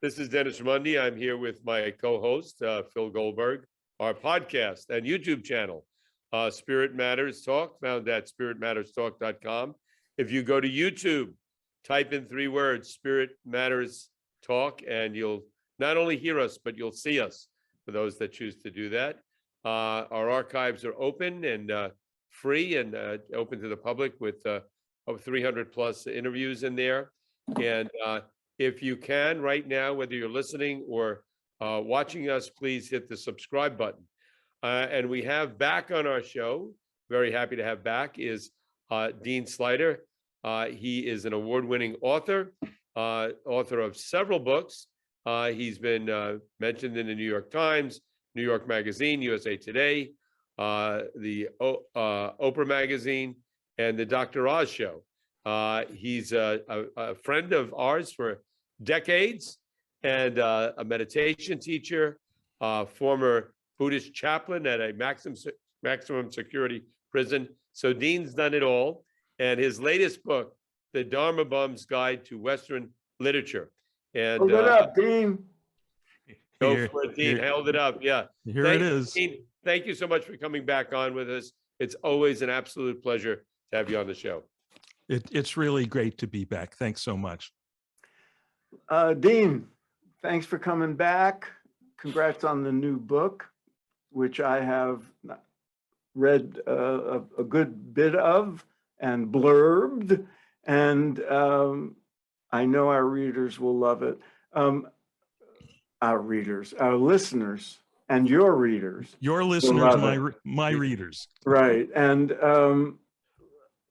This is Dennis Ramundi. I'm here with my co-host, Phil Goldberg, our podcast and YouTube channel, Spirit Matters Talk, found at spiritmatterstalk.com. If you go to YouTube, type in 3 words, Spirit Matters Talk, and you'll not only hear us, but you'll see us for those that choose to do that. Our archives are open and free and open to the public with over 300 plus interviews in there. And if you can right now, whether you're listening or watching us, please hit the subscribe button. And we have back on our show, very happy to have back, is Dean Sluyter. He is an award-winning author, author of several books. He's been mentioned in the New York Times, New York Magazine, USA Today, the Oprah Magazine, and the Dr. Oz Show. He's a friend of ours for decades and a meditation teacher, former Buddhist chaplain at a maximum security prison. So Dean's done it all. And his latest book, The Dharma Bum's Guide to Western Literature. And hold it up, Dean. Go for it, Dean. Held it up. Yeah. Here it is. Dean, thank you so much for coming back on with us. It's always an absolute pleasure to have you on the show. It's really great to be back. Thanks so much. Dean, thanks for coming back. Congrats on the new book, which I have read a good bit of and blurbed, and I know our readers will love it. Our readers, our listeners, and your readers. Your listeners, my readers. Right, and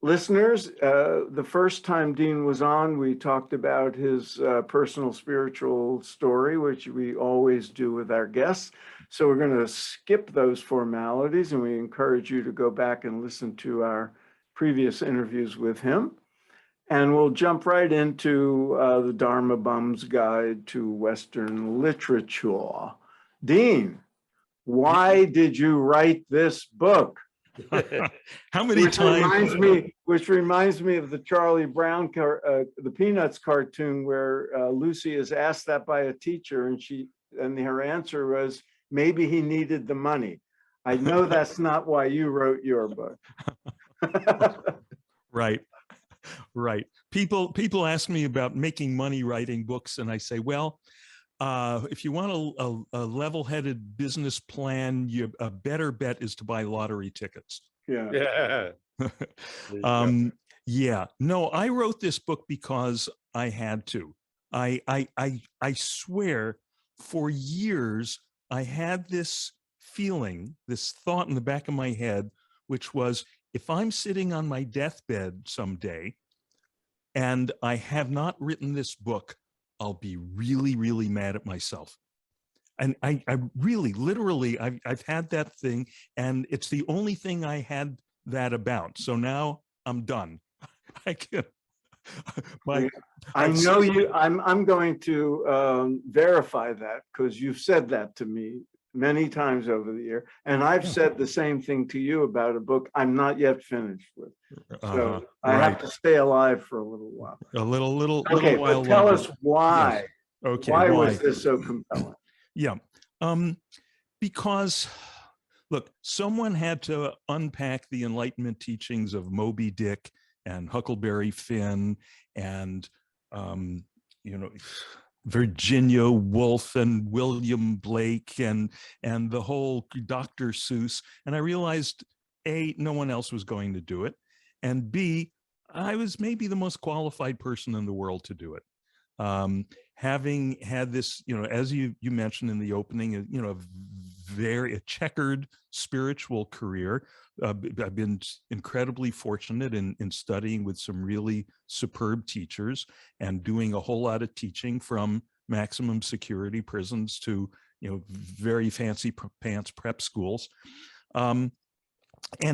listeners, the first time Dean was on, we talked about his personal spiritual story, which we always do with our guests. So we're going to skip those formalities, and we encourage you to go back and listen to our previous interviews with him. And we'll jump right into the Dharma Bum's Guide to Western Literature. Dean, why did you write this book? How many times? Which reminds me of the Charlie Brown, the Peanuts cartoon, where Lucy is asked that by a teacher, and her answer was, maybe he needed the money. I know that's not why you wrote your book. Right. People ask me about making money writing books, and I say, well, if you want a level-headed business plan, a better bet is to buy lottery tickets. Yeah. Yeah. No, I wrote this book because I had to. I swear, for years, I had this feeling, this thought in the back of my head, which was, if I'm sitting on my deathbed someday and I have not written this book, I'll be really, really mad at myself. And I really, literally, I've had that thing, and it's the only thing I had that about. So now I'm done. I can. I'm going to verify that, because you've said that to me many times over the year, and I've said the same thing to you about a book I'm not yet finished with. So I have to stay alive for a little while. A little okay, while but tell longer. us why. Yes. Okay, why was this so compelling? Yeah, because look, someone had to unpack the Enlightenment teachings of Moby Dick and Huckleberry Finn and Virginia Woolf and William Blake and the whole Dr. Seuss. And I realized, A, no one else was going to do it. And B, I was maybe the most qualified person in the world to do it. Having had this, as you mentioned in the opening, a checkered spiritual career. I've been incredibly fortunate in studying with some really superb teachers and doing a whole lot of teaching, from maximum security prisons to, very fancy pants prep schools. And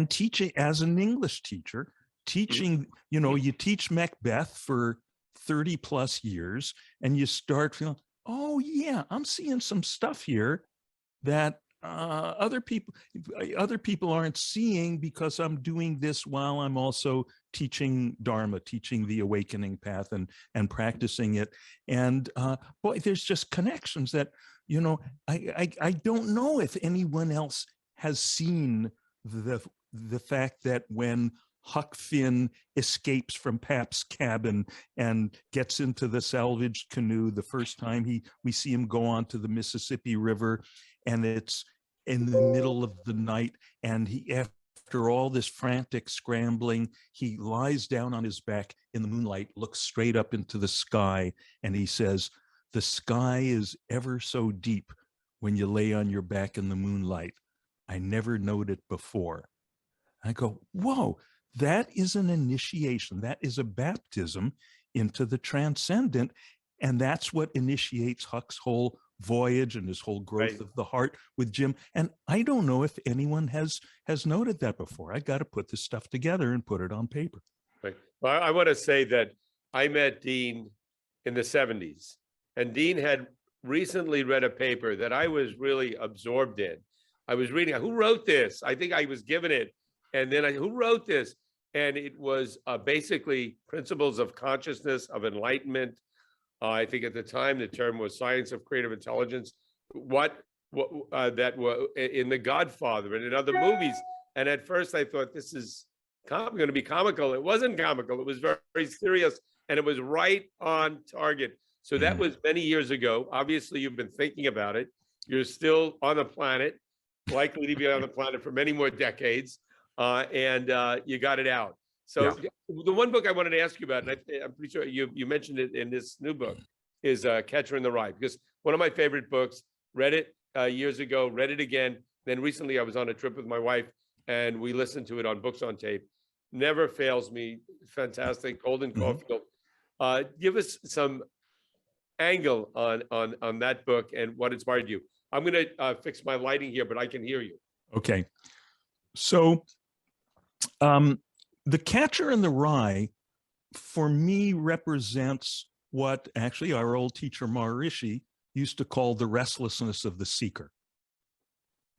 teaching as an English teacher, you teach Macbeth for 30 plus years, and you start feeling, oh yeah, I'm seeing some stuff here that other people aren't seeing, because I'm doing this while I'm also teaching Dharma, teaching the awakening path, and practicing it. And boy, there's just connections that, you know, I don't know if anyone else has seen the fact that when Huck Finn escapes from Pap's cabin and gets into the salvaged canoe the first time we see him go onto the Mississippi River, and it's in the middle of the night, and after all this frantic scrambling, he lies down on his back in the moonlight, looks straight up into the sky, and he says, "The sky is ever so deep when you lay on your back in the moonlight. I never knowed it before." I go, whoa, that is an initiation. That is a baptism into the transcendent. And that's what initiates Huck's whole voyage and his whole growth of the heart with Jim. And I don't know if anyone has noted that before. I got to put this stuff together and put it on paper. Right. Well, I want to say that I met Dean in the 70s, and Dean had recently read a paper that I was really absorbed in. I was reading, who wrote this? I think I was given it. And then who wrote this? And it was basically Principles of Consciousness, of Enlightenment. I think at the time the term was Science of Creative Intelligence. What that was in The Godfather and in other movies. And at first I thought, this is going to be comical. It wasn't comical. It was very, very serious, and it was right on target. So that was many years ago. Obviously, you've been thinking about it. You're still on the planet, likely to be on the planet for many more decades. And you got it out. So the one book I wanted to ask you about, and I'm pretty sure you mentioned it in this new book, is Catcher in the Rye, because one of my favorite books, read it years ago, read it again. Then recently I was on a trip with my wife and we listened to it on Books on Tape. Never fails me. Fantastic. Holden Caulfield. Give us some angle on that book and what inspired you. I'm going to fix my lighting here, but I can hear you. Okay. So The Catcher in the Rye, for me, represents what actually our old teacher Maharishi used to call the restlessness of the seeker.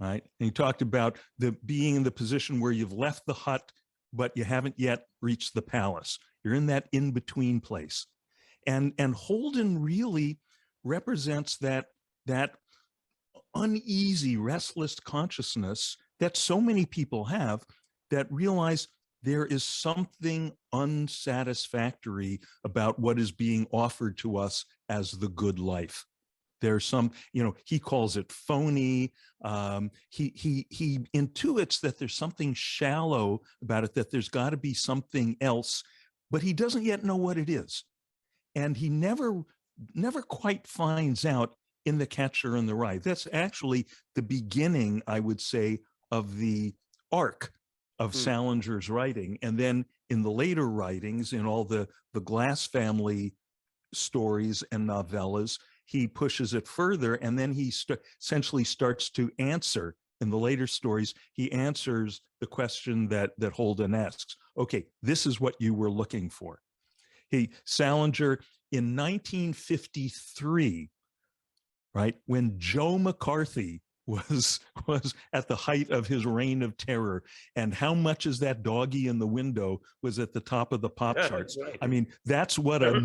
Right? And he talked about being in the position where you've left the hut, but you haven't yet reached the palace. You're in that in-between place. And Holden really represents that uneasy, restless consciousness that so many people have, that realize there is something unsatisfactory about what is being offered to us as the good life. There's some, he calls it phony. He intuits that there's something shallow about it, that there's got to be something else, but he doesn't yet know what it is. And he never quite finds out in The Catcher in the Rye. That's actually the beginning, I would say, of the arc of Salinger's writing. And then in the later writings, in all the Glass family stories and novellas, he pushes it further, and then he essentially starts to answer. In the later stories, he answers the question that Holden asks. Okay, this is what you were looking for. Salinger, in 1953, right, when Joe McCarthy was at the height of his reign of terror, and how much is that doggy in the window was at the top of the pop charts. I mean, that's what a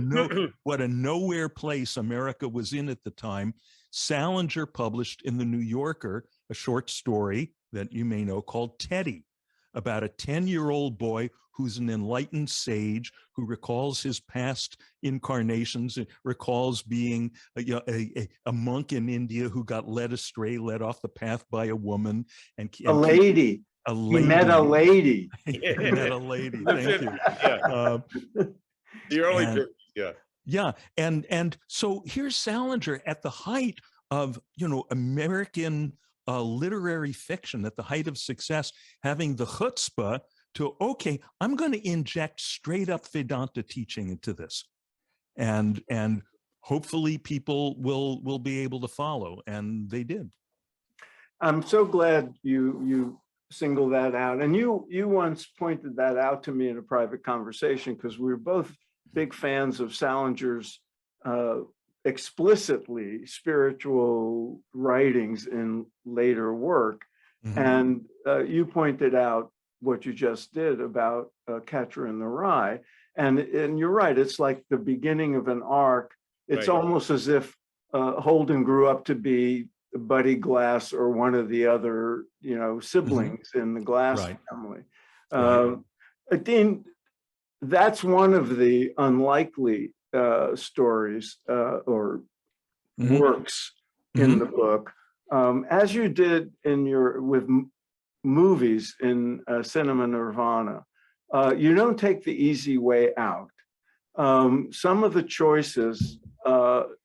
nowhere place America was in at the time. Salinger published in the New Yorker a short story that you may know called Teddy, about a 10-year-old boy who's an enlightened sage who recalls his past incarnations, recalls being a monk in India who got led astray, led off the path by a woman. And a lady. He met a lady. He met a lady. Thank you. Yeah. The early 50s, yeah. Yeah. And so here's Salinger at the height of, American literary fiction, at the height of success, having the chutzpah to, okay, I'm going to inject straight up Vedanta teaching into this. And hopefully people will be able to follow. And they did. I'm so glad you single that out. And you once pointed that out to me in a private conversation, because we were both big fans of Salinger's explicitly spiritual writings in later work. And you pointed out what you just did about Catcher in the Rye. And you're right, it's like the beginning of an arc. It's Right. almost as if Holden grew up to be Buddy Glass or one of the other, siblings in the Glass Right. family. Right. Dean, that's one of the unlikely stories or works in the book. As you did with movies in Cinema Nirvana, you don't take the easy way out. Some of the choices,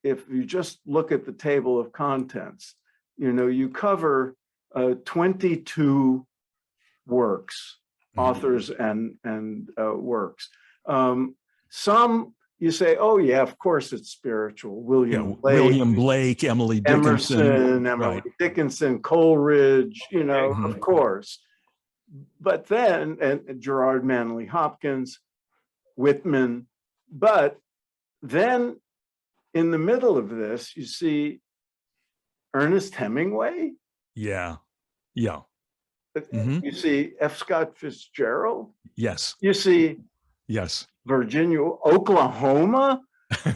if you just look at the table of contents, you cover 22 works, authors and works. Some you say, oh yeah, of course it's spiritual. William Blake, Emily Dickinson, Emily Dickinson, Coleridge, of course. But then, and Gerard Manley Hopkins, Whitman, but then in the middle of this, you see Ernest Hemingway. Yeah. Yeah. You see F. Scott Fitzgerald. Yes. You see Virginia, Oklahoma.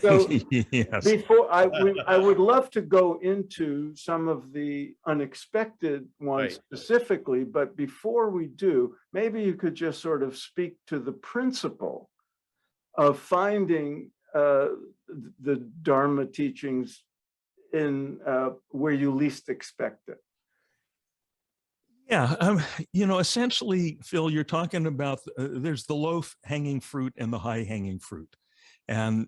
So yes. Before I would love to go into some of the unexpected ones specifically, but before we do, maybe you could just sort of speak to the principle of finding the Dharma teachings in where you least expect it. Yeah, essentially, Phil, you're talking about there's the low hanging fruit and the high hanging fruit, and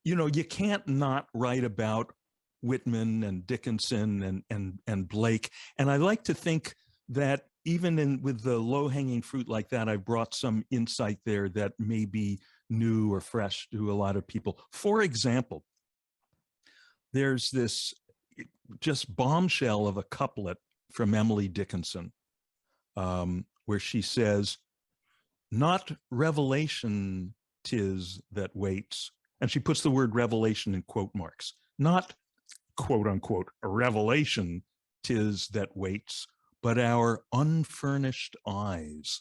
you can't not write about Whitman and Dickinson and Blake, and I like to think that even with the low hanging fruit like that, I brought some insight there that may be new or fresh to a lot of people. For example, there's this just bombshell of a couplet from Emily Dickinson, where she says, "Not revelation 'tis that waits," and she puts the word revelation in quote marks. Not quote unquote a revelation 'tis that waits, but our unfurnished eyes.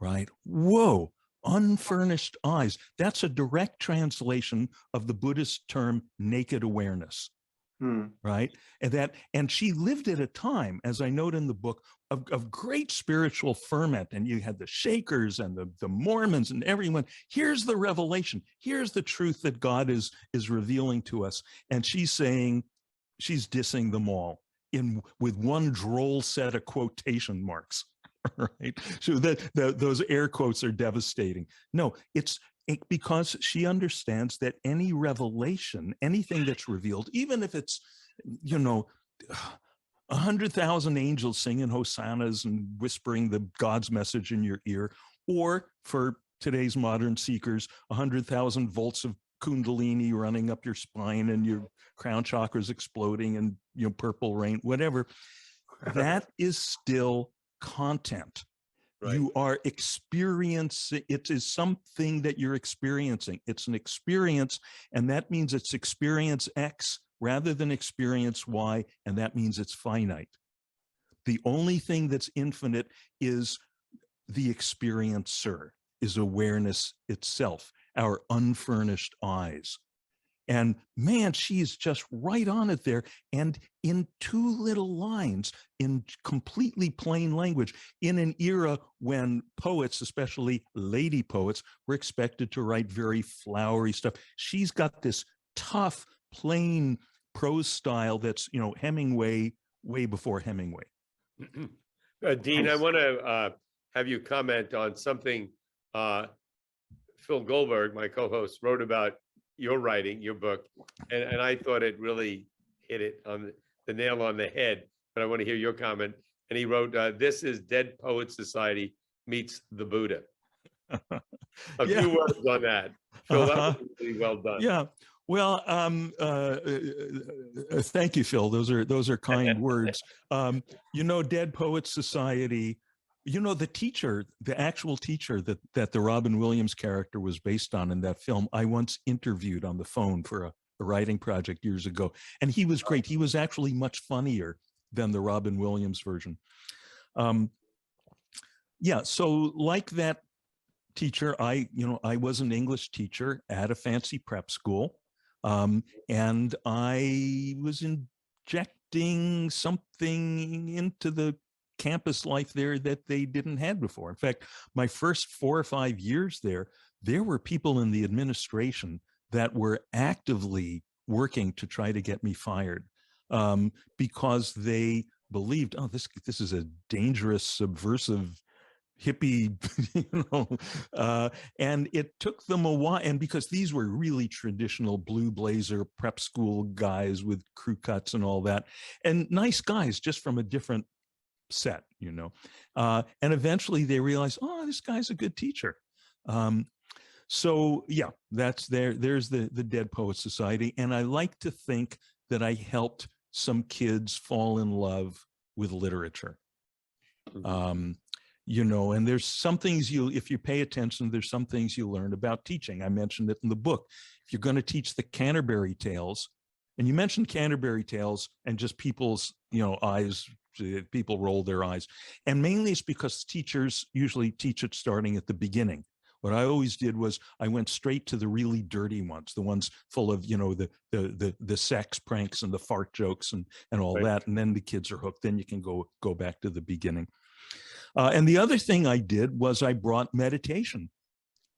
Right? Whoa. Unfurnished eyes. That's a direct translation of the Buddhist term naked awareness, right? And she lived at a time, as I note in the book, of great spiritual ferment. And you had the Shakers and the Mormons and everyone. Here's the revelation. Here's the truth that God is revealing to us. And she's saying, she's dissing them all with one droll set of quotation marks. Right, so those air quotes are devastating. No, it's because she understands that any revelation, anything that's revealed, even if it's 100,000 angels singing hosannas and whispering the God's message in your ear, or for today's modern seekers, 100,000 volts of kundalini running up your spine and your crown chakras exploding and purple rain, whatever, that is still content. Right. You are experiencing, it is something that you're experiencing. It's an experience, and that means it's experience X rather than experience Y, and that means it's finite. The only thing that's infinite is the experiencer, is awareness itself, our unfurnished eyes. And man, she's just right on it there. And in two little lines, in completely plain language, in an era when poets, especially lady poets, were expected to write very flowery stuff. She's got this tough, plain prose style that's, Hemingway, way before Hemingway. Dean, I want to have you comment on something Phil Goldberg, my co-host, wrote about your writing, your book, and I thought it really hit it on the nail on the head, but I want to hear your comment. And he wrote, this is Dead Poet Society meets the Buddha. A few words on that. Phil, that was really well done. Yeah. Well, thank you, Phil. Those are kind words. Dead Poet Society, the actual teacher that the Robin Williams character was based on in that film, I once interviewed on the phone for a writing project years ago. And he was great. He was actually much funnier than the Robin Williams version. Yeah, so like that teacher, I was an English teacher at a fancy prep school, and I was injecting something into the campus life there that they didn't have before. In fact, my first 4 or 5 years there were people in the administration that were actively working to try to get me fired, because they believed, oh, this is a dangerous, subversive hippie, and it took them a while. And because these were really traditional blue blazer prep school guys with crew cuts and all that, and nice guys, just from a different set, and eventually they realized, oh, this guy's a good teacher. So yeah, there's the Dead Poets Society. And I like to think that I helped some kids fall in love with literature. And there's some things if you pay attention, there's some things you learn about teaching. I mentioned it in the book. If you're going to teach the Canterbury Tales, and you mentioned Canterbury Tales and just people's, eyes, people roll their eyes. And mainly it's because teachers usually teach it starting at the beginning. What I always did was I went straight to the really dirty ones, the ones full of, the sex pranks and the fart jokes and all Right. that. And then the kids are hooked. Then you can go back to the beginning. And the other thing I did was I brought meditation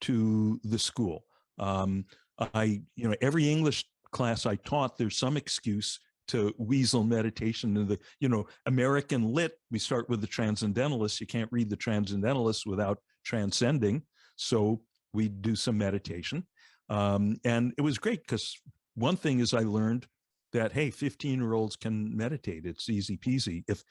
to the school. Every English class I taught, there's some excuse to weasel meditation in the, American lit. We start with the Transcendentalists. You can't read the Transcendentalists without transcending. So we do some meditation. And it was great because one thing is I learned that, hey, 15-year-olds can meditate. It's easy peasy. If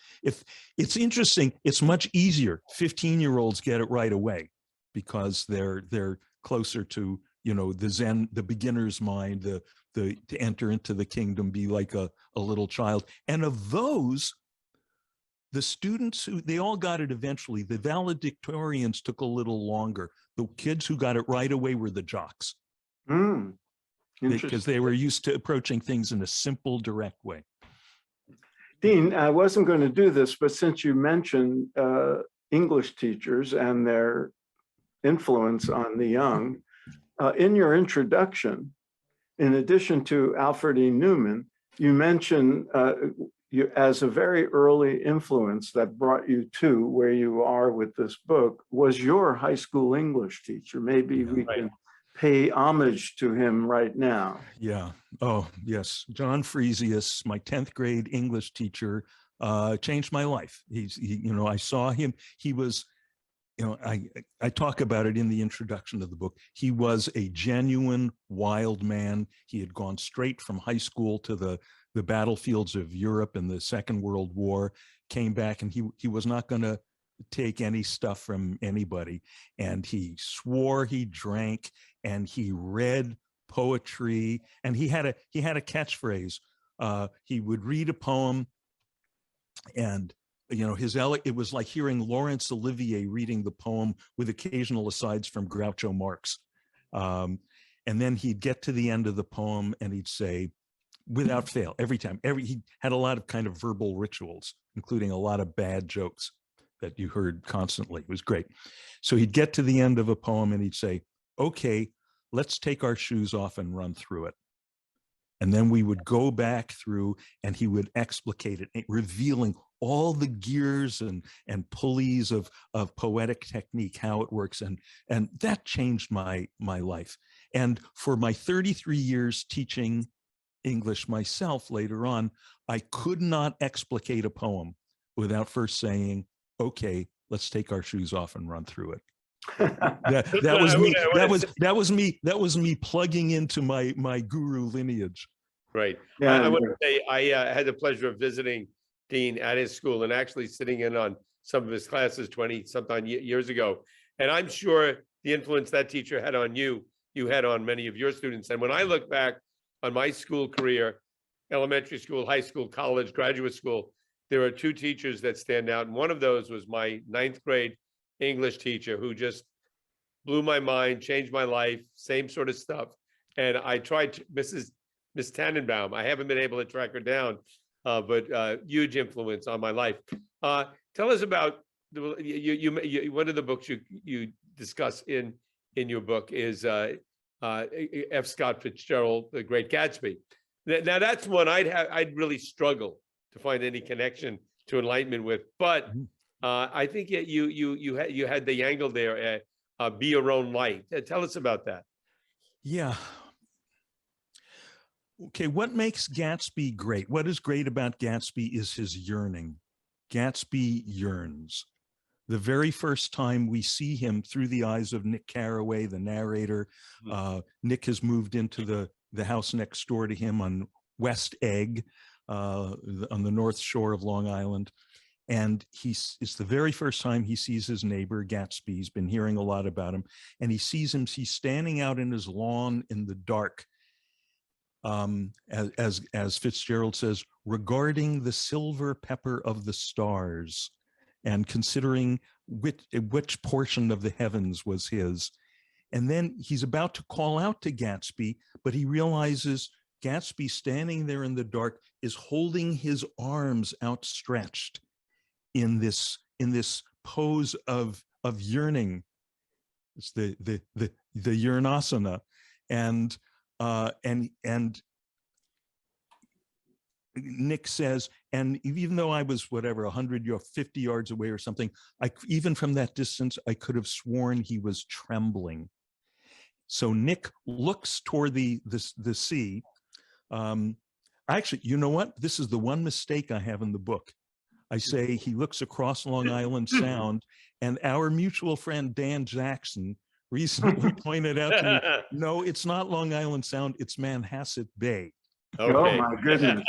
it's interesting, it's much easier. 15-year-olds get it right away because they're closer to, the Zen, the beginner's mind, to enter into the kingdom, be like a little child. And of those, the students they all got it eventually. The valedictorians took a little longer. The kids who got it right away were the jocks. Because they were used to approaching things in a simple, direct way. Dean, I wasn't going to do this, but since you mentioned English teachers and their influence on the young, in your introduction, in addition to Alfred E. Newman, you mentioned you as a very early influence that brought you to where you are with this book was your high school English teacher. Maybe we can pay homage to him right now. Yeah. Oh, yes. John Fresius, my 10th grade English teacher, changed my life. I saw him. He was, I talk about it in the introduction to the book. He was a genuine wild man. He had gone straight from high school to the battlefields of Europe in the Second World War, came back, and he was not going to take any stuff from anybody. And he swore, he drank, and he read poetry. And he had a catchphrase. He would read a poem, and it was like hearing Laurence Olivier reading the poem with occasional asides from Groucho Marx. And then he'd get to the end of the poem and he'd say, without fail, every time, he had a lot of kind of verbal rituals, including a lot of bad jokes that you heard constantly. It was great. So he'd get to the end of a poem and he'd say, okay, let's take our shoes off and run through it. And then we would go back through and he would explicate it, revealing all the gears and pulleys of poetic technique, how it works. And that changed my life. And for my 33 years teaching English myself later on, I could not explicate a poem without first saying, okay, let's take our shoes off and run through it. That was me plugging into my guru lineage. Right. Yeah. I want to say I had the pleasure of visiting Dean at his school and actually sitting in on some of his classes 20-something years ago. And I'm sure the influence that teacher had on you had on many of your students. And when I look back on my school career, elementary school, high school, college, graduate school, there are two teachers that stand out. And one of those was my 9th grade English teacher who just blew my mind, changed my life, same sort of stuff. And I tried Miss Tannenbaum. I haven't been able to track her down, but huge influence on my life. Tell us about one of the books you discuss in your book is F. Scott Fitzgerald, The Great Gatsby. Now that's one I'd really struggle to find any connection to enlightenment with, but I think you had the angle there. Be your own light. Tell us about that. Yeah. Okay, what makes Gatsby great? What is great about Gatsby is his yearning. Gatsby yearns. The very first time we see him through the eyes of Nick Carraway, the narrator, Nick has moved into the house next door to him on West Egg, on the North Shore of Long Island. And it's the very first time he sees his neighbor, Gatsby. He's been hearing a lot about him. And he sees him, he's standing out in his lawn in the dark, as Fitzgerald says, regarding the silver pepper of the stars and considering which portion of the heavens was his. And then he's about to call out to Gatsby, but he realizes Gatsby standing there in the dark is holding his arms outstretched in this pose of yearning. It's the yearnasana, and Nick says, and even though I was 150 yards away or something, even from that distance, I could have sworn he was trembling. So Nick looks toward the sea. Actually, you know what? This is the one mistake I have in the book. I say he looks across Long Island Sound, and our mutual friend Dan Jackson recently pointed out to me, no, it's not Long Island Sound, it's Manhasset Bay. Okay. Oh my goodness.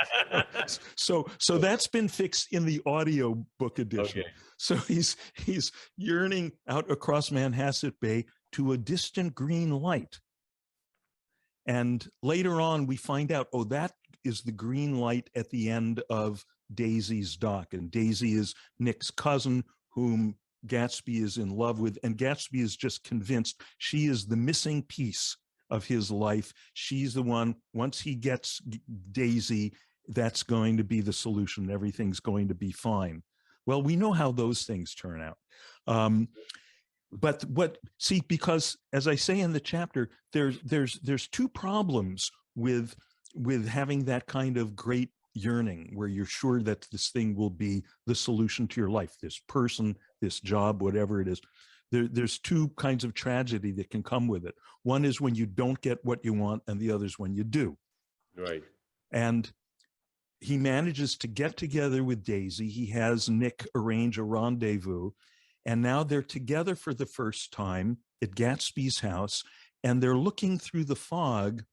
So that's been fixed in the audio book edition. Okay. So he's yearning out across Manhasset Bay to a distant green light. And later on, we find out, oh, that is the green light at the end of Daisy's dock. And Daisy is Nick's cousin, whom Gatsby is in love with. And Gatsby is just convinced she is the missing piece of his life. She's the one, once he gets Daisy, that's going to be the solution. Everything's going to be fine. Well, we know how those things turn out. But because as I say in the chapter, there's two problems with having that kind of great yearning where you're sure that this thing will be the solution to your life, this person, this job, whatever it is. There's two kinds of tragedy that can come with it. One is when you don't get what you want, and the other is when you do. Right. And he manages to get together with Daisy. He has Nick arrange a rendezvous, and now they're together for the first time at Gatsby's house, and they're looking through the fog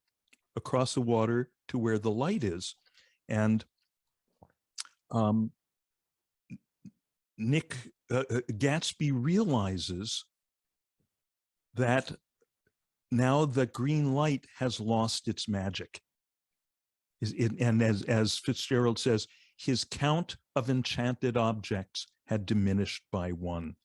across the water to where the light is. And Gatsby realizes that now the green light has lost its magic. And as Fitzgerald says, his count of enchanted objects had diminished by one.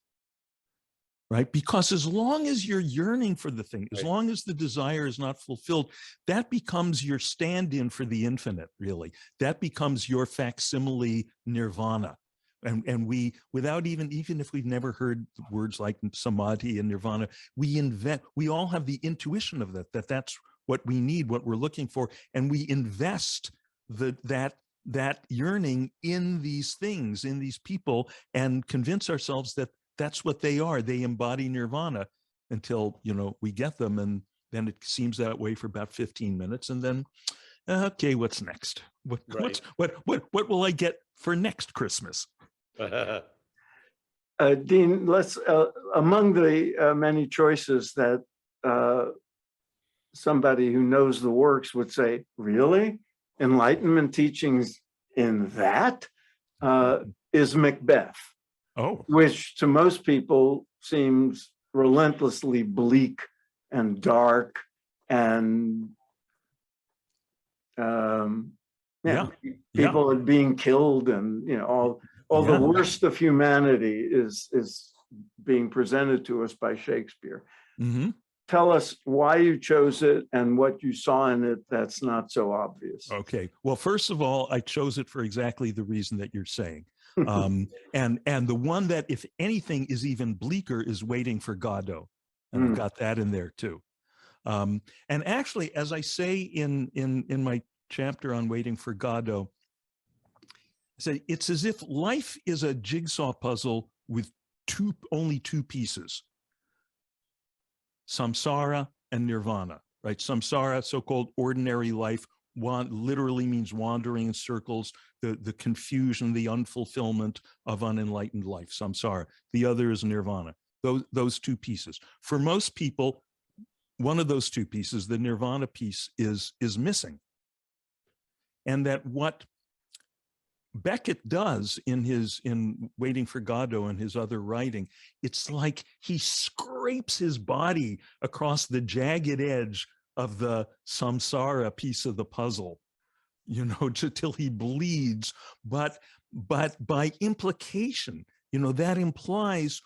Right? Because as long as you're yearning for the thing, as long as the desire is not fulfilled, that becomes your stand-in for the infinite, really. That becomes your facsimile nirvana. And we, without even if we've never heard words like samadhi and nirvana, we all have the intuition of that's what we need, what we're looking for. And we invest that yearning in these things, in these people, and convince ourselves that that's what they are. They embody nirvana until, we get them. And then it seems that way for about 15 minutes. And then, okay, what's next? What will I get for next Christmas? Dean, let's, among the many choices that somebody who knows the works would say, really? Enlightenment teachings in that is Macbeth. Oh, which to most people seems relentlessly bleak and dark and people are being killed, and all the worst of humanity is being presented to us by Shakespeare. Mm-hmm. tell us why you chose it and what you saw in it that's not so obvious. Okay. Well, first of all, I chose it for exactly the reason that you're saying. And the one that, if anything, is even bleaker is Waiting for Godot. And I've got that in there too. And actually, as I say in my chapter on Waiting for Godot, I say it's as if life is a jigsaw puzzle with only two pieces: samsara and nirvana, right? Samsara, so-called ordinary life, literally means wandering in circles, the confusion, the unfulfillment of unenlightened life, samsara. The other is nirvana. Those two pieces. For most people, one of those two pieces, the nirvana piece, is missing. And that what Beckett does in Waiting for Godot and his other writing, it's like he scrapes his body across the jagged edge of the samsara piece of the puzzle, till he bleeds. But by implication, that implies,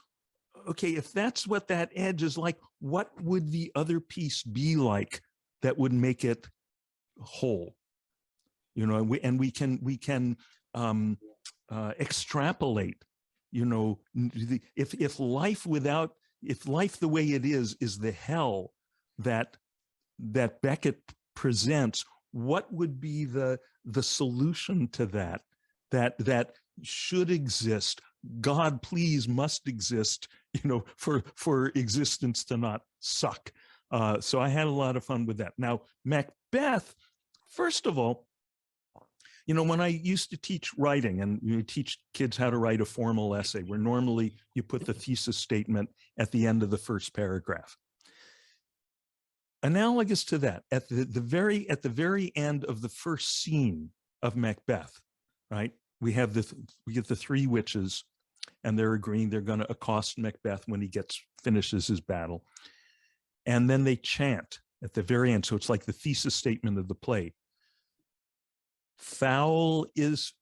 okay, if that's what that edge is like, what would the other piece be like that would make it whole? And we can extrapolate, if life the way it is the hell that Beckett presents, what would be the solution to that should exist? God, please, must exist, for existence to not suck. So I had a lot of fun with that. Now, Macbeth, first of all, when I used to teach writing, and you teach kids how to write a formal essay, where normally you put the thesis statement at the end of the first paragraph. Analogous to that, at the very end of the first scene of Macbeth, right? We get the three witches, and they're agreeing they're going to accost Macbeth when he finishes his battle, and then they chant at the very end. So it's like the thesis statement of the play. Fair is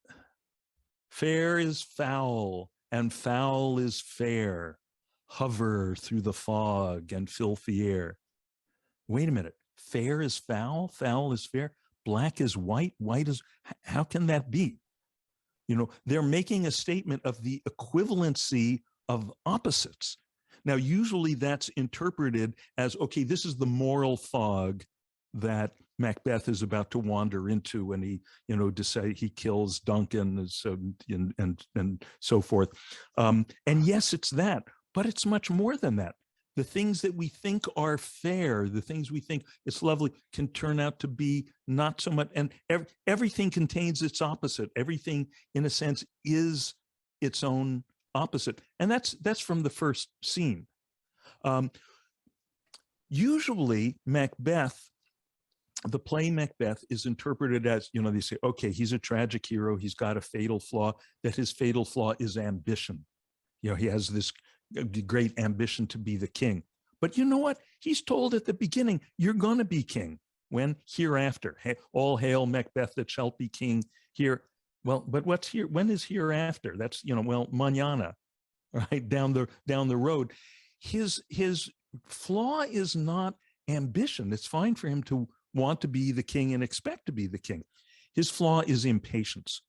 foul, and foul is fair. Hover through the fog and filthy air. Wait a minute. Fair is foul, foul is fair. Black is white, white is. How can that be? They're making a statement of the equivalency of opposites. Now, usually that's interpreted as, okay, this is the moral fog that Macbeth is about to wander into when he, decide he kills Duncan and so forth. And yes, it's that, but it's much more than that. The things that we think are fair, the things we think it's lovely, can turn out to be not so much. And everything contains its opposite. Everything, in a sense, is its own opposite. And that's from the first scene. Usually, Macbeth, the play Macbeth, is interpreted as, they say, okay, he's a tragic hero. He's got a fatal flaw, that his fatal flaw is ambition. He has this great ambition to be the king. But you know what? He's told at the beginning, you're going to be king. When? Hereafter. All hail Macbeth that shalt be king here. Well, but what's here? When is hereafter? That's, mañana, right? Down the road. His flaw is not ambition. It's fine for him to want to be the king and expect to be the king. His flaw is impatience,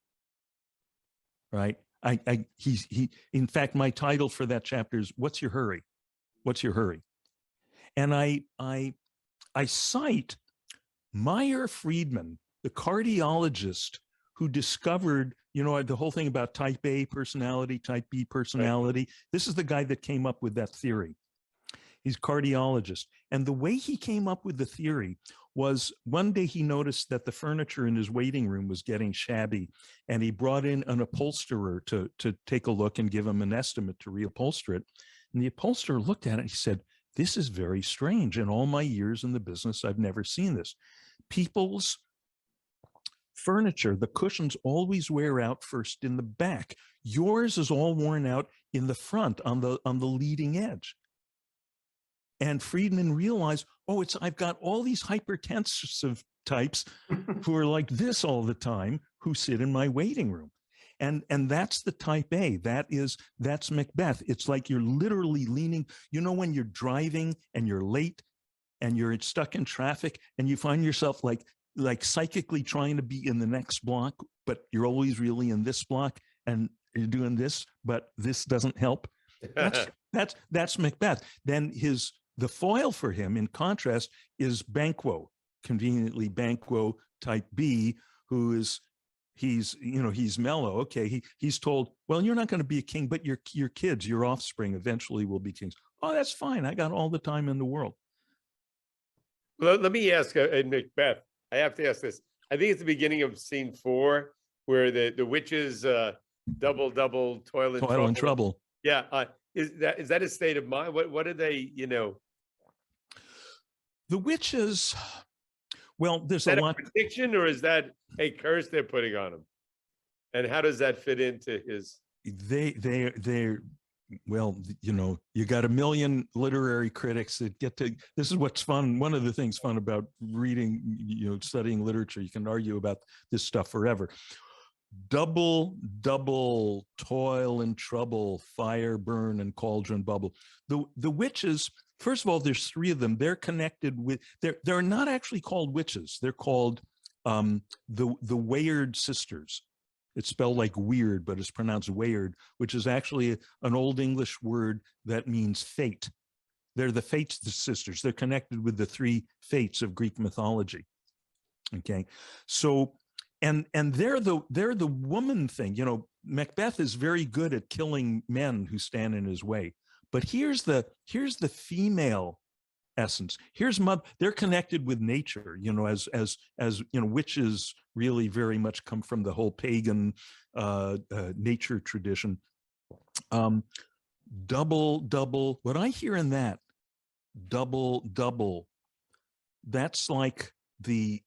right? In fact, my title for that chapter is "What's Your Hurry? What's Your Hurry?" And I cite Meyer Friedman, the cardiologist who discovered, the whole thing about type A personality, type B personality. Right. This is the guy that came up with that theory. He's a cardiologist. And the way he came up with the theory was, one day he noticed that the furniture in his waiting room was getting shabby, and he brought in an upholsterer to take a look and give him an estimate to reupholster it. And the upholsterer looked at it and he said, "This is very strange. In all my years in the business, I've never seen this. People's furniture, the cushions always wear out first in the back. Yours is all worn out in the front on the leading edge." And Friedman realized, I've got all these hypertensive types who are like this all the time, who sit in my waiting room. And that's the type A. That's Macbeth. It's like you're literally leaning, when you're driving and you're late and you're stuck in traffic and you find yourself like psychically trying to be in the next block, but you're always really in this block and you're doing this, but this doesn't help. That's Macbeth. Then the foil for him, in contrast, is Banquo, conveniently Banquo type B, who is he's mellow. Okay, he's told, well, you're not going to be a king, but your kids, your offspring, eventually will be kings. Oh, that's fine. I got all the time in the world. Let me ask in Macbeth. I have to ask this. I think it's the beginning of scene 4, where the witches double toil and trouble. Yeah. Is that a state of mind? What are they? The witches. Well, there's a lot. Prediction, or is that a curse they're putting on him? And how does that fit into his? They're well, you got a million literary critics that get to. This is what's fun. One of the things fun about reading, studying literature. You can argue about this stuff forever. Double toil and trouble, fire burn and cauldron bubble. The witches. First of all, there's 3 of them. They're connected with. They're not actually called witches. They're called the Wayard sisters. It's spelled like weird, but it's pronounced Wayard, which is actually an Old English word that means fate. They're the Fates sisters. They're connected with the 3 fates of Greek mythology. Okay, so and they're the woman thing. Macbeth is very good at killing men who stand in his way. But here's the female essence. They're connected with nature, as witches really very much come from the whole pagan nature tradition. Double, what I hear in that, double, that's like the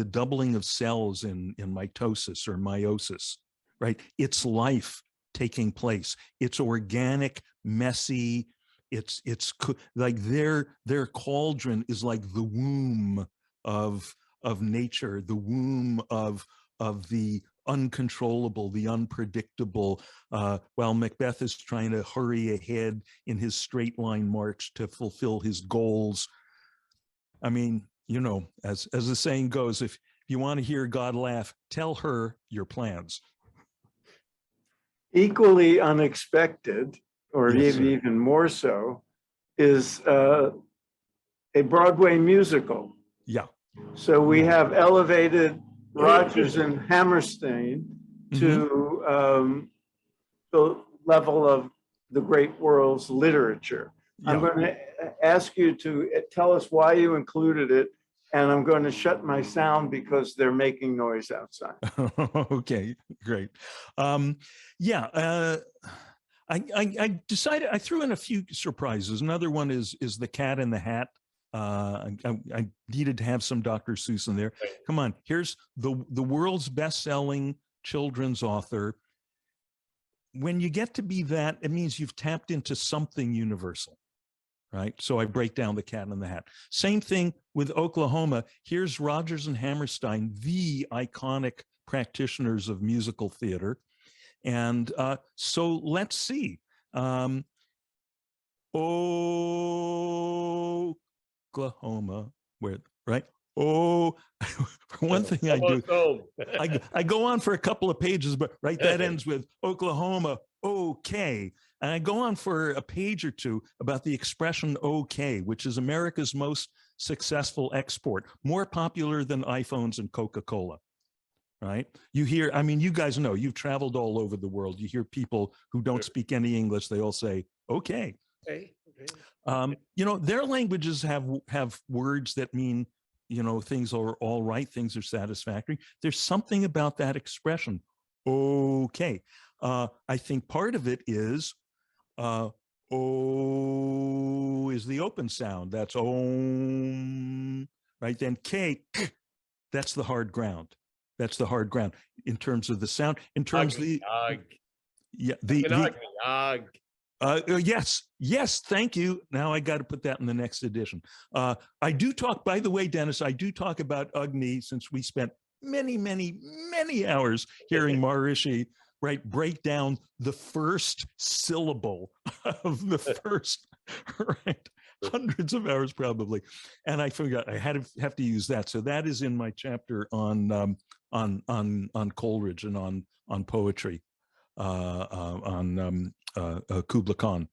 doubling of cells in mitosis or meiosis, right? It's life taking place. It's organic, messy. It's like their cauldron is like the womb of nature, the womb of the uncontrollable, the unpredictable, while Macbeth is trying to hurry ahead in his straight line march to fulfill his goals. I mean, as the saying goes, if you want to hear God laugh, tell her your plans. Equally unexpected, or Yes, maybe even more so, is a Broadway musical. Yeah. So we have elevated Rodgers and Hammerstein to the level of the great world's literature. Yeah. I'm going to ask you to tell us why you included it, and I'm going to shut my sound because they're making noise outside. Okay, great. I decided, I threw in a few surprises. Another one is The Cat in the Hat. I needed to have some Dr. Seuss in there. Come on, here's the world's best-selling children's author. When you get to be that, it means you've tapped into something universal, right? So I break down The Cat in the Hat. Same thing with Oklahoma. Here's Rodgers and Hammerstein, the iconic practitioners of musical theater. And so let's see. Oklahoma, right? For one thing I do, I go on for a couple of pages, but that ends with Oklahoma, okay. And I go on for a page or two about the expression okay, which is America's most successful export, more popular than iPhones and Coca-Cola, right? You hear, you guys know, you've traveled all over the world. You hear people who don't speak any English, they all say, okay. Their languages have words that mean, things are all right, things are satisfactory. There's something about that expression, okay. I think part of it is, O is the open sound. That's Om, right? Then K, that's the hard ground. That's the hard ground in terms of the sound. In terms of the, yes, thank you. Now I got to put that in the next edition. I do talk, by the way, Dennis, I do talk about Agni, since we spent many hours hearing Maharishi, right, break down the first syllable of the first, right? hundreds of hours probably. And I forgot I have to use that. So that is in my chapter on Coleridge and on poetry, on Kubla Khan.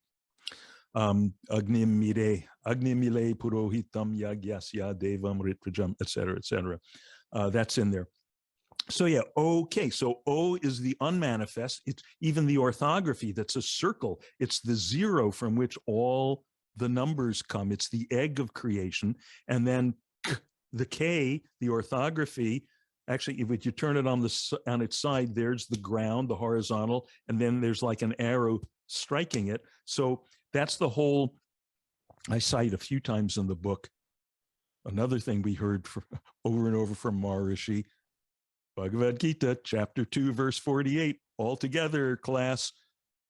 Agnimile purohitam yagyasya devam ritvajam, etc., etc. That's in there. So yeah, okay. So O is the unmanifest. It's even the orthography. That's a circle. It's the zero from which all the numbers come. It's the egg of creation. And then the K, the orthography. Actually, if you turn it on its side, there's the ground, the horizontal, and then there's like an arrow striking it. So that's the whole. I cite a few times in the book. Another thing we heard over and over from Maharishi, Bhagavad Gita, chapter 2, verse 48, all together, class,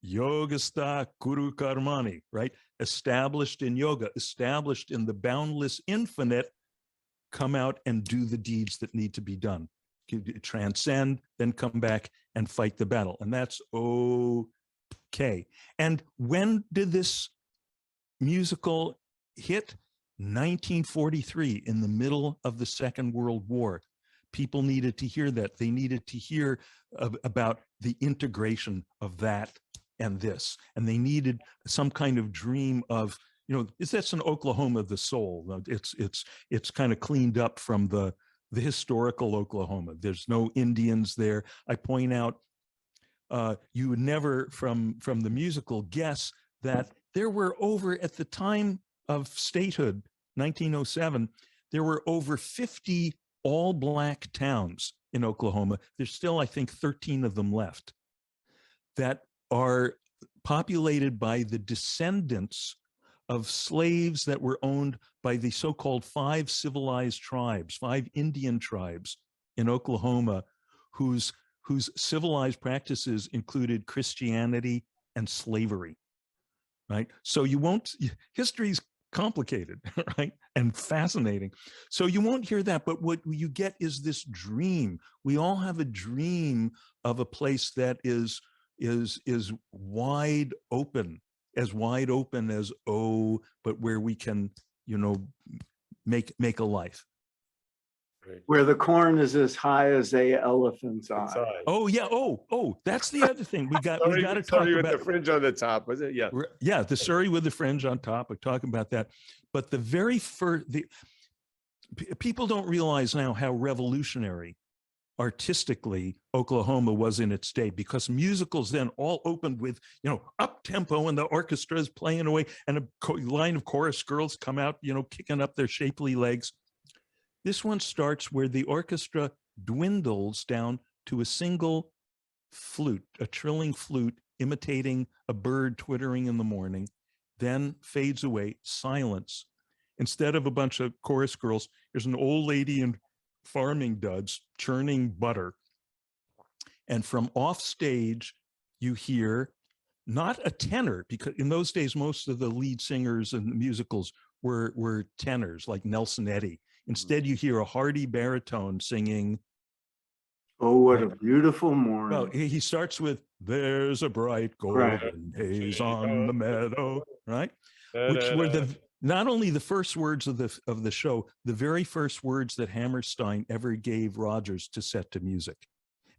yogastha kuru karmani, right? Established in yoga, established in the boundless infinite, come out and do the deeds that need to be done. Transcend, then come back and fight the battle. And that's okay. And when did this musical hit? 1943, in the middle of the Second World War. People needed to hear that. They needed to hear about the integration of that and this. And they needed some kind of dream of, that's an Oklahoma of the soul. It's kind of cleaned up from the historical Oklahoma. There's no Indians there. I point out, you would never from the musical guess that there were over, at the time of statehood, 1907, there were over 50 all Black towns in Oklahoma. There's still, I think, 13 of them left that are populated by the descendants of slaves that were owned by the so-called 5 civilized tribes, 5 Indian tribes in Oklahoma, whose civilized practices included Christianity and slavery, right? So history's complicated, right? And fascinating. So you won't hear that, but what you get is this dream. We all have a dream of a place that is wide open as O, but where we can, make a life. Right. Where the corn is as high as a elephant's eye. Oh yeah. Oh, that's the other thing we got to talk with about. The fringe on the top, was it? Yeah. Yeah, the Surrey with the fringe on top. We're talking about that. But the very first, people don't realize now how revolutionary artistically Oklahoma was in its day, because musicals then all opened with, up tempo and the orchestra is playing away and a line of chorus girls come out, kicking up their shapely legs. This one starts where the orchestra dwindles down to a single flute, a trilling flute imitating a bird twittering in the morning, then fades away, silence. Instead of a bunch of chorus girls, there's an old lady in farming duds churning butter. And from off stage, you hear not a tenor, because in those days, most of the lead singers in the musicals were tenors like Nelson Eddy. Instead, you hear a hearty baritone singing. Oh, what a beautiful morning. Well, he starts with, there's a bright golden haze on the meadow, right? Which were not only the first words of the show, the very first words that Hammerstein ever gave Rodgers to set to music.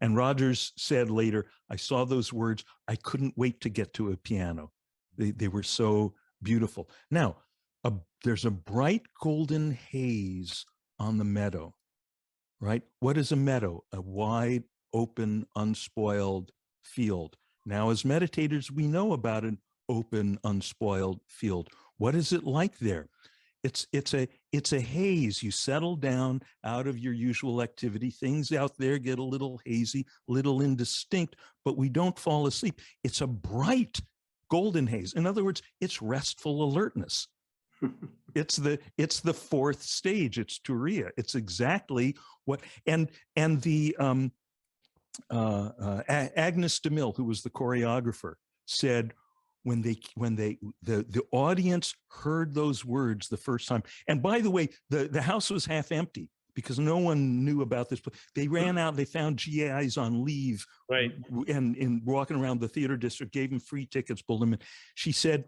And Rodgers said later, I saw those words, I couldn't wait to get to a piano. They were so beautiful. Now, there's a bright golden haze on the meadow, right? What is a meadow? A wide, open, unspoiled field. Now, as meditators, we know about an open, unspoiled field. What is it like there? It's a haze. You settle down out of your usual activity. Things out there get a little hazy, little indistinct, but we don't fall asleep. It's a bright golden haze. In other words, it's restful alertness. It's the fourth stage. It's Turiya. It's exactly what, and the Agnes DeMille, who was the choreographer, said when the audience heard those words the first time, and by the way, the house was half empty because no one knew about this. They ran out, they found GIs on leave, right, and walking around the theater district, gave them free tickets, pulled them in. She said,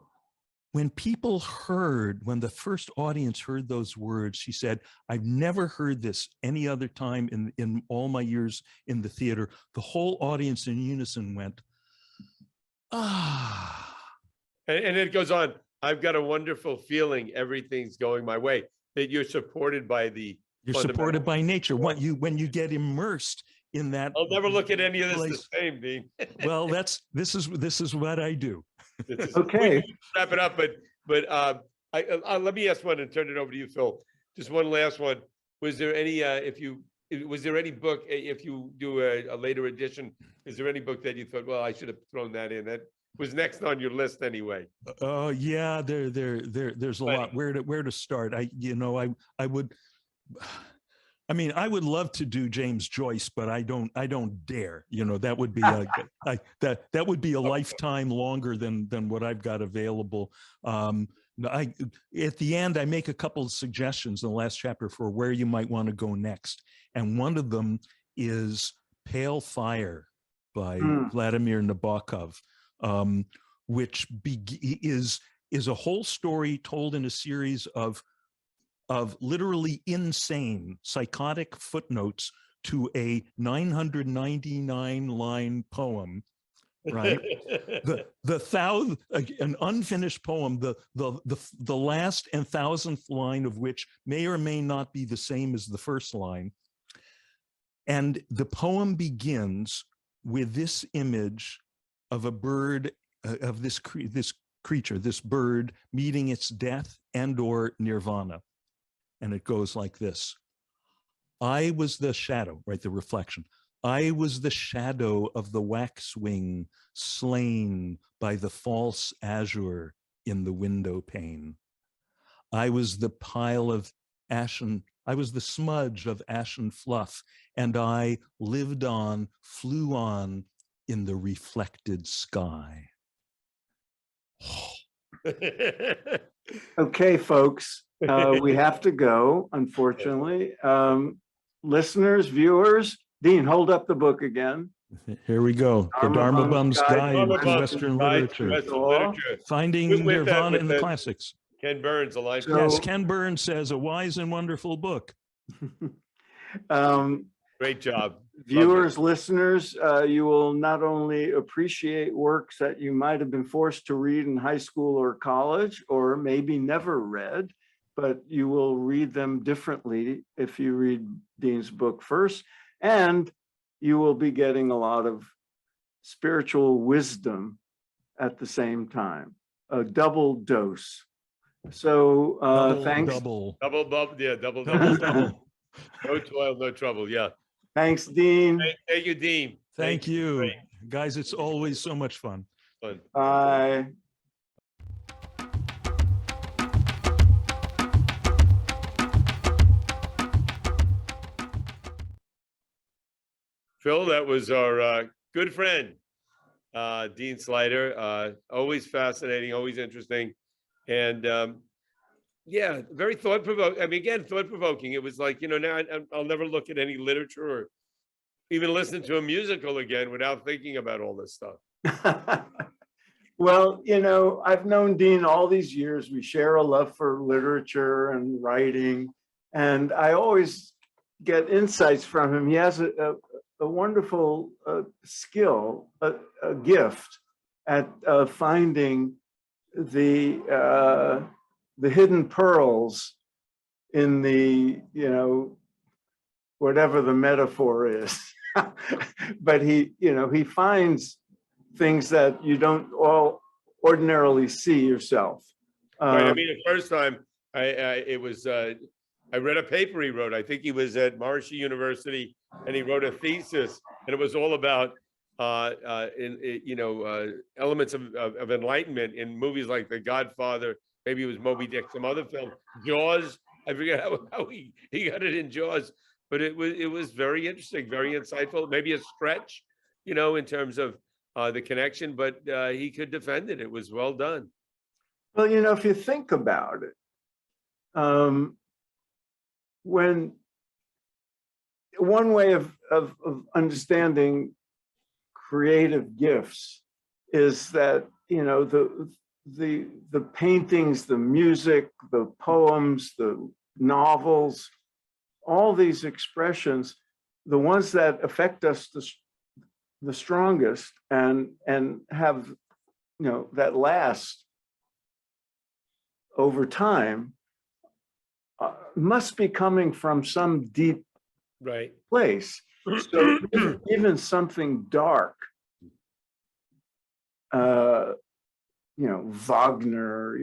when people heard, when the first audience heard those words, she said, I've never heard this any other time in all my years in the theater. The whole audience in unison went, ah. And it goes on. I've got a wonderful feeling everything's going my way, that you're supported by the You're supported by nature. When you get immersed in that. I'll never look at any of this place. the same, Dean. Well, this is what I do. Okay. Wrap it up, but let me ask one and turn it over to you, Phil. Just one last one. Was there any was there any book, if you do a later edition, is there any book that you thought, well, I should have thrown that in? That was next on your list anyway. Yeah, there's a lot. Where to start? I would love to do James Joyce, but I don't dare. That would be that would be a lifetime longer than what I've got available. At the end, I make a couple of suggestions in the last chapter for where you might want to go next, and one of them is Pale Fire by Vladimir Nabokov, which is a whole story told in a series of literally insane psychotic footnotes to a 999 line poem, right? An unfinished poem, the last and 1,000th line of which may or may not be the same as the first line. And the poem begins with this image of a bird, of this creature, this bird meeting its death and or nirvana. And it goes like this. I was the shadow, right? The reflection. I was the shadow of the waxwing slain by the false azure in the window pane. I was the pile of ashen, I was the smudge of ashen fluff, and I lived on, flew on in the reflected sky. Okay, folks, we have to go, unfortunately. Listeners, viewers, Dean, hold up the book again. Here we go. The Dharma Bum's Guide to Western Literature. Finding Nirvana in the Classics. Ken Burns, a life. Yes, Ken Burns says a wise and wonderful book. Great job. Viewers, listeners, you will not only appreciate works that you might have been forced to read in high school or college, or maybe never read, but you will read them differently if you read Dean's book first, and you will be getting a lot of spiritual wisdom at the same time, a double dose. So thanks. Double. Double. No toil, no trouble. Yeah. Thanks, Dean. Thank you, Dean. Thank you. Guys, it's always so much fun. Bye. Phil, that was our good friend, Dean Sluyter. Always fascinating, always interesting. And yeah, very thought-provoking. I mean, again, thought-provoking. It was like, now I'll never look at any literature or even listen to a musical again without thinking about all this stuff. Well, I've known Dean all these years. We share a love for literature and writing, and I always get insights from him. He has a wonderful skill, a gift at finding the hidden pearls in the, whatever the metaphor is. But he finds things that you don't all ordinarily see yourself. Right. I mean, the first time I read a paper he wrote. I think he was at Maharishi University, and he wrote a thesis, and it was all about elements of enlightenment in movies like The Godfather. Maybe it was Moby Dick, some other film, Jaws. I forget how he got it in Jaws, but it was very interesting, very insightful. Maybe a stretch, in terms of the connection, but he could defend it. It was well done. Well, if you think about it, when one way of understanding creative gifts is that, the paintings, the music, the poems, the novels, all these expressions, the ones that affect us the strongest and have, that last over time, must be coming from some deep Right. place. So even something dark, Wagner,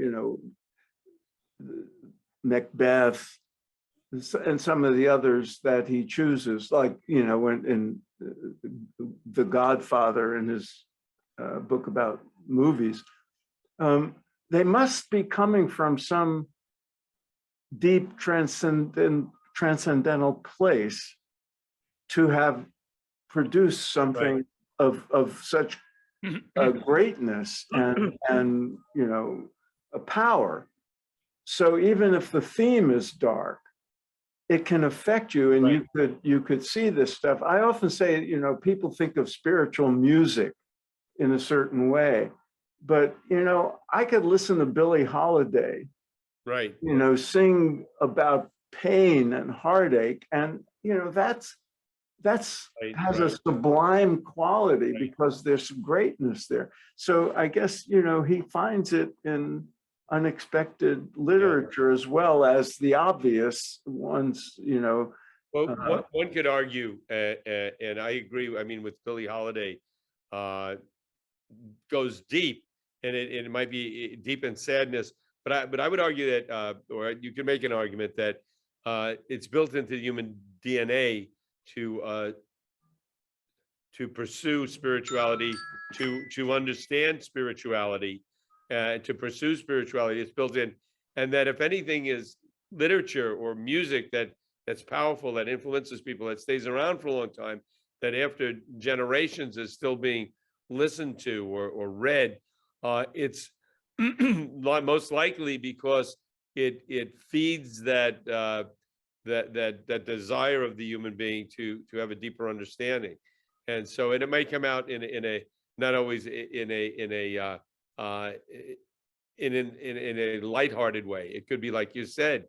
Macbeth, and some of the others that he chooses, like, when in The Godfather, in his book about movies, they must be coming from some deep transcendental place to have produced something of such greatness and a power. So even if the theme is dark, it can affect you, and you could see this stuff. I often say, people think of spiritual music in a certain way, but I could listen to Billie Holiday, Right. sing about pain and heartache, and that's has a sublime quality because there's some greatness there. So I guess he finds it in unexpected literature as well as the obvious ones. Well, one could argue, and I agree. I mean, with Billie Holiday, goes deep, and it might be deep in sadness. But I would argue that, or you could make an argument that it's built into human DNA to pursue spirituality, to understand spirituality, to pursue spirituality. It's built in, and that if anything is literature or music that's powerful, that influences people, that stays around for a long time, that after generations is still being listened to or read, it's most likely because it feeds that desire of the human being to have a deeper understanding. And so, and it might come out in a not always in a lighthearted way. It could be like you said,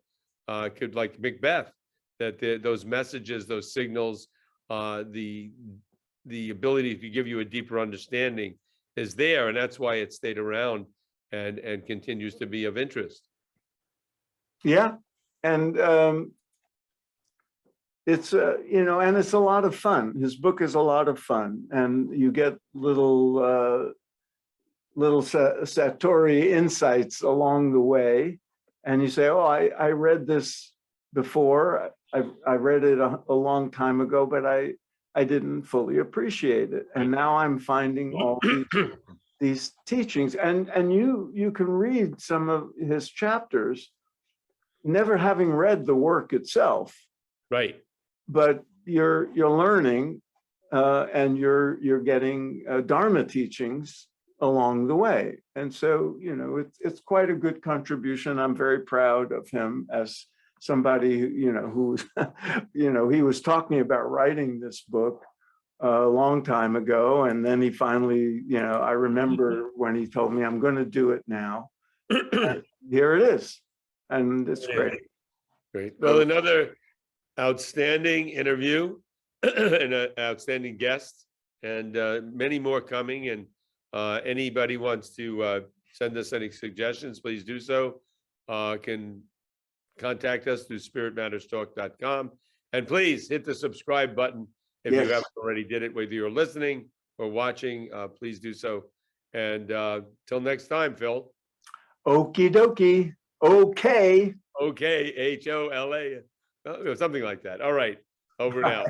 could like Macbeth, that those messages, those signals, the ability to give you a deeper understanding is there, and that's why it stayed around and continues to be of interest. Yeah, and it's and it's a lot of fun. His book is a lot of fun, and you get little Satori insights along the way, and you say, "Oh, I read this before. I read it a long time ago, but I didn't fully appreciate it, and now I'm finding all these teachings." And you can read some of his chapters, never having read the work itself. Right. But you're learning, and you're getting Dharma teachings along the way, and so it's quite a good contribution. I'm very proud of him as somebody who he was talking about writing this book a long time ago, and then he finally, I remember when he told me, "I'm going to do it now." Here it is, and it's great. Great. Well, another outstanding interview and an outstanding guest, and many more coming. And anybody wants to send us any suggestions, please do so. Can contact us through spiritmatterstalk.com, and please hit the subscribe button if you haven't already did it, whether you're listening or watching. Please do so. And till next time, Phil. Okie dokie. Okay. Okay, HOLA. Something like that. All right. Over now.